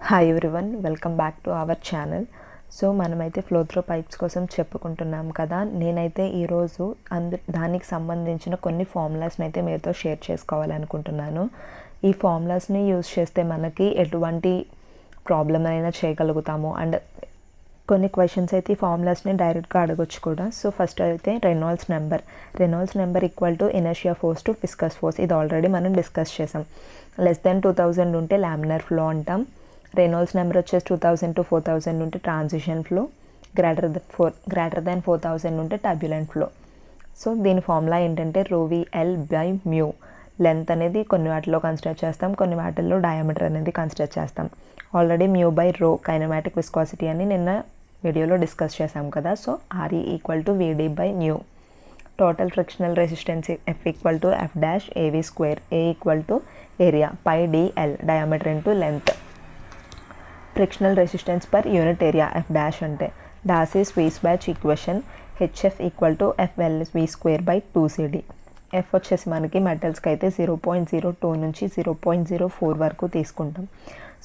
Hi everyone, welcome back to our channel. So మనమైతే flow through pipes కోసం చెప్పుకుంటున్నాం కదా. నేనైతే ఈరోజు దానికి సంబంధించిన కొన్ని ఫార్ములాస్ని అయితే మీతో షేర్ చేసుకోవాలనుకుంటున్నాను. ఈ ఫార్ములాస్ని యూజ్ చేస్తే మనకి ఎటువంటి ప్రాబ్లం అయినా చేయగలుగుతాము. అండ్ కొన్ని క్వశ్చన్స్ అయితే ఈ ఫార్ములాస్ని డైరెక్ట్గా అడగొచ్చు కూడా. సో ఫస్ట్ అయితే Reynolds number equal to inertia force to viscous force. ఇది ఆల్రెడీ మనం డిస్కస్ చేసాం. లెస్ దెన్ 2000 ఉంటే లామినార్ ఫ్లో అంటాం. రెనాల్డ్స్ నెంబర్ వచ్చేసి 2000 to 4000 ఉంటే ట్రాన్సిషన్ ఫ్లో, గ్రేటర్ దెన్ 4000 ఉంటే టర్బ్యులెంట్ ఫ్లో. సో దీని ఫార్ములా ఏంటంటే ρVL బై మ్యూ. లెంత్ అనేది కొన్ని వాటిలో కన్సిడర్ చేస్తాం, కొన్ని వాటిల్లో డయామీటర్ అనేది కన్సిడర్ చేస్తాం. Already mu by rho kinematic viscosity అని నిన్న వీడియోలో డిస్కస్ చేసాం కదా. So RE equal to VD by nu. Total frictional resistance F equal to F dash AV square. A equal to area pi DL diameter into length. Frictional resistance per unit area F dash అంటే Darcy Weisbach equation. HF equal to FLV square by 2CD. F వచ్చేసి మనకి మెటల్స్కి అయితే 0.02 నుంచి 0.04 వరకు తీసుకుంటాం.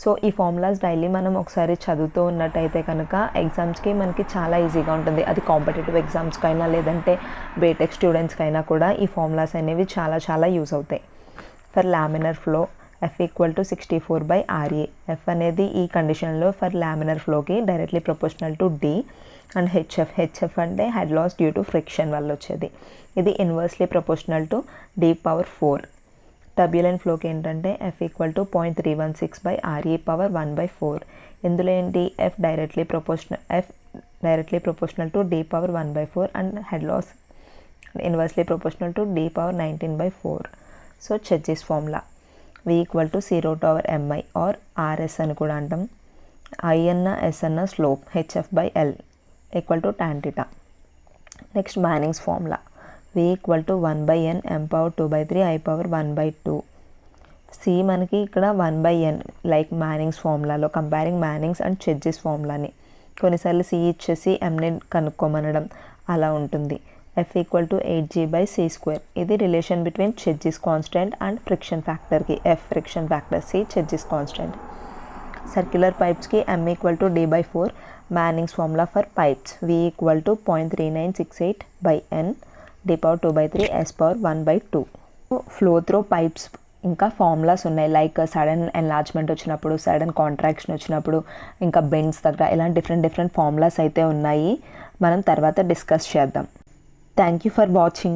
So ఈ formulas daily మనం ఒకసారి చదువుతూ ఉన్నట్టయితే కనుక ఎగ్జామ్స్కి మనకి చాలా ఈజీగా ఉంటుంది. అది కాంపిటేటివ్ ఎగ్జామ్స్కైనా లేదంటే బీటెక్ స్టూడెంట్స్కైనా కూడా ఈ ఫార్ములాస్ అనేవి చాలా చాలా యూజ్ అవుతాయి. For laminar flow F equal to 64 by RA. F అనేది ఈ కండిషన్లో ఫర్ లామినర్ ఫ్లోకి directly proportional to D. And HF అంటే head loss due to friction వల్ల వచ్చేది. ఇది inversely proportional to D⁴. Turbulent ఫ్లోకి ఏంటంటే F equal to 0.316 by RE power 1/4. ఇందులో ఏంటి F directly proportional to D⁴ and head loss inversely proportional to D⁻19/4. So Chezy's formula V equal to C√/mi or RS అని కూడా అంటాం. I అన్న S అన్న slope, HF by L equal to tan θ. Next Manning's formula V equal to 1/n m⁻2/3 I⁻1/2. C మనకి ఇక్కడ 1/n like Manning's ఫార్ములాలో comparing Manning's and చెజ్జీస్ ఫార్ములాని కొన్నిసార్లు C ఇచ్చేసి Mని కనుక్కోమనడం అలా ఉంటుంది. F equal to 8G/c². ఇది relation between Chezy's constant and friction ఫ్యాక్టర్కి. F friction factor, C Chezy's constant. Circular పైప్స్కి M equal to D/4. మ్యానింగ్స్ formula for pipes V equal to 0.3968/n D⁻2/3 S⁻1/2. Flow through pipes ఇంకా formulas ఉన్నాయి. Like sudden enlargement వచ్చినప్పుడు, sudden contraction వచ్చినప్పుడు, ఇంకా bends దగ్గర ఇలా different formulas అయితే ఉన్నాయి. మనం తర్వాత డిస్కస్ చేద్దాం. Thank you for watching.